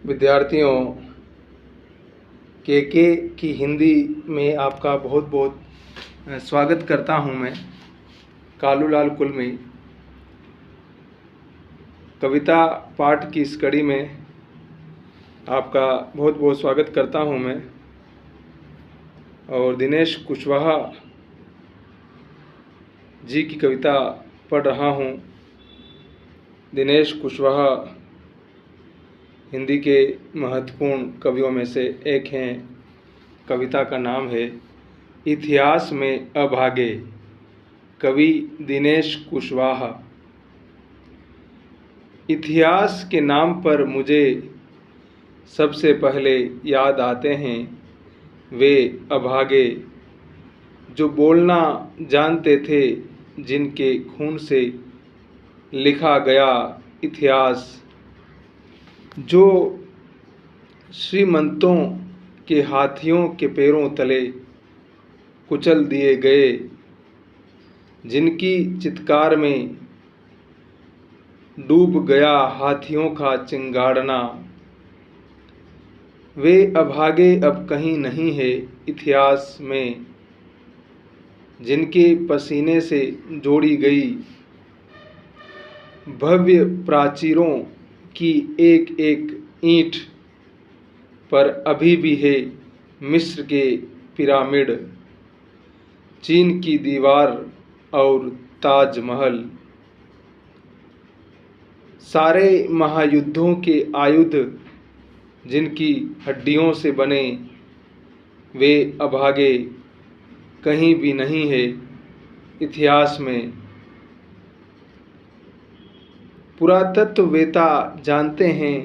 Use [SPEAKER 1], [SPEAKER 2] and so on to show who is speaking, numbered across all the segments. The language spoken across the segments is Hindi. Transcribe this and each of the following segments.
[SPEAKER 1] विद्यार्थियों, के की हिंदी में आपका बहुत बहुत स्वागत करता हूं। मैं कालूलाल कुलमी कविता पाठ की इस कड़ी में आपका बहुत बहुत स्वागत करता हूं मैं। और दिनेश कुशवाहा जी की कविता पढ़ रहा हूं। दिनेश कुशवाहा हिंदी के महत्वपूर्ण कवियों में से एक हैं। कविता का नाम है इतिहास में अभागे। कवि दिनेश कुशवाहा। इतिहास के नाम पर मुझे सबसे पहले याद आते हैं वे अभागे जो बोलना जानते थे, जिनके खून से लिखा गया इतिहास, जो श्रीमंतों के हाथियों के पैरों तले कुचल दिए गए, जिनकी चित्कार में डूब गया हाथियों का चिंगाड़ना। वे अभागे अब कहीं नहीं है इतिहास में, जिनके पसीने से जोड़ी गई भव्य प्राचीरों की एक एक ईंट पर अभी भी है मिस्र के पिरामिड, चीन की दीवार और ताजमहल। सारे महायुद्धों के आयुध जिनकी हड्डियों से बने, वे अभागे कहीं भी नहीं है इतिहास में। पुरातत्ववेत्ता जानते हैं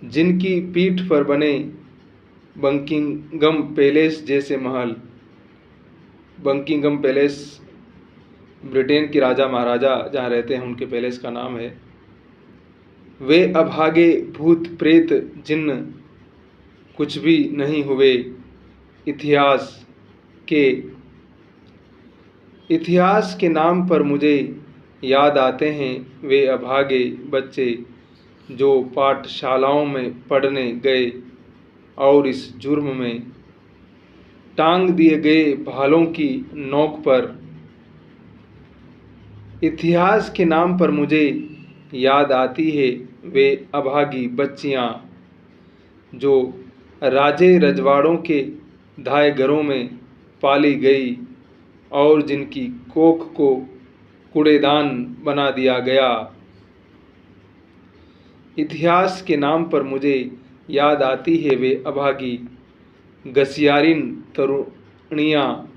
[SPEAKER 1] जिनकी पीठ पर बने बकिंगम पैलेस जैसे महल। बकिंगम पैलेस ब्रिटेन के राजा महाराजा जहाँ रहते हैं उनके पैलेस का नाम है। वे अभागे भूत प्रेत जिन्न कुछ भी नहीं हुए इतिहास के। इतिहास के नाम पर मुझे याद आते हैं वे अभागे बच्चे जो पाठशालाओं में पढ़ने गए और इस जुर्म में टांग दिए गए भालों की नोक पर। इतिहास के नाम पर मुझे याद आती है वे अभागी बच्चियां जो राजे रजवाड़ों के धाए घरों में पाली गई और जिनकी कोख को कूड़ेदान बना दिया गया। इतिहास के नाम पर मुझे याद आती है वे अभागी घसियारिन तरुणियाँ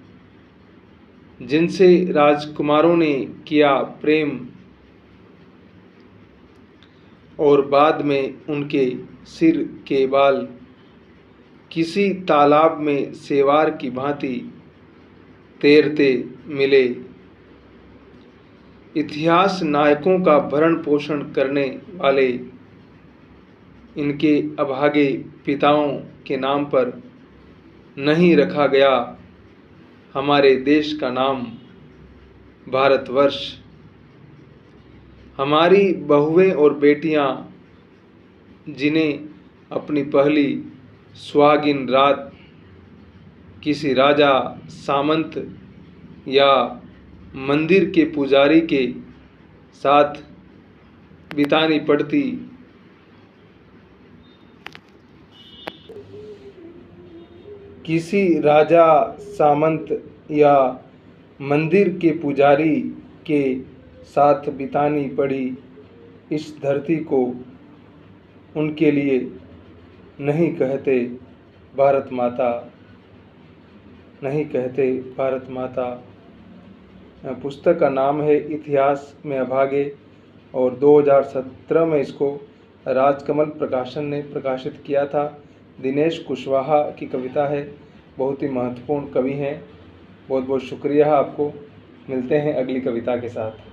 [SPEAKER 1] जिनसे राजकुमारों ने किया प्रेम और बाद में उनके सिर के बाल किसी तालाब में सेवार की भांति तैरते मिले। इतिहास नायकों का भरण पोषण करने वाले इनके अभागे पिताओं के नाम पर नहीं रखा गया हमारे देश का नाम भारतवर्ष। हमारी बहुएं और बेटियां जिन्हें अपनी पहली सुहागिन रात किसी राजा, सामंत या मंदिर के पुजारी के साथ बितानी पड़ती, किसी राजा, सामंत या मंदिर के पुजारी के साथ बितानी पड़ी, इस धरती को उनके लिए नहीं कहते भारत माता, नहीं कहते भारत माता। पुस्तक का नाम है इतिहास में अभागे और 2017 में इसको राजकमल प्रकाशन ने प्रकाशित किया था। दिनेश कुशवाहा की कविता है, बहुत ही महत्वपूर्ण कवि हैं। बहुत बहुत शुक्रिया आपको। मिलते हैं अगली कविता के साथ।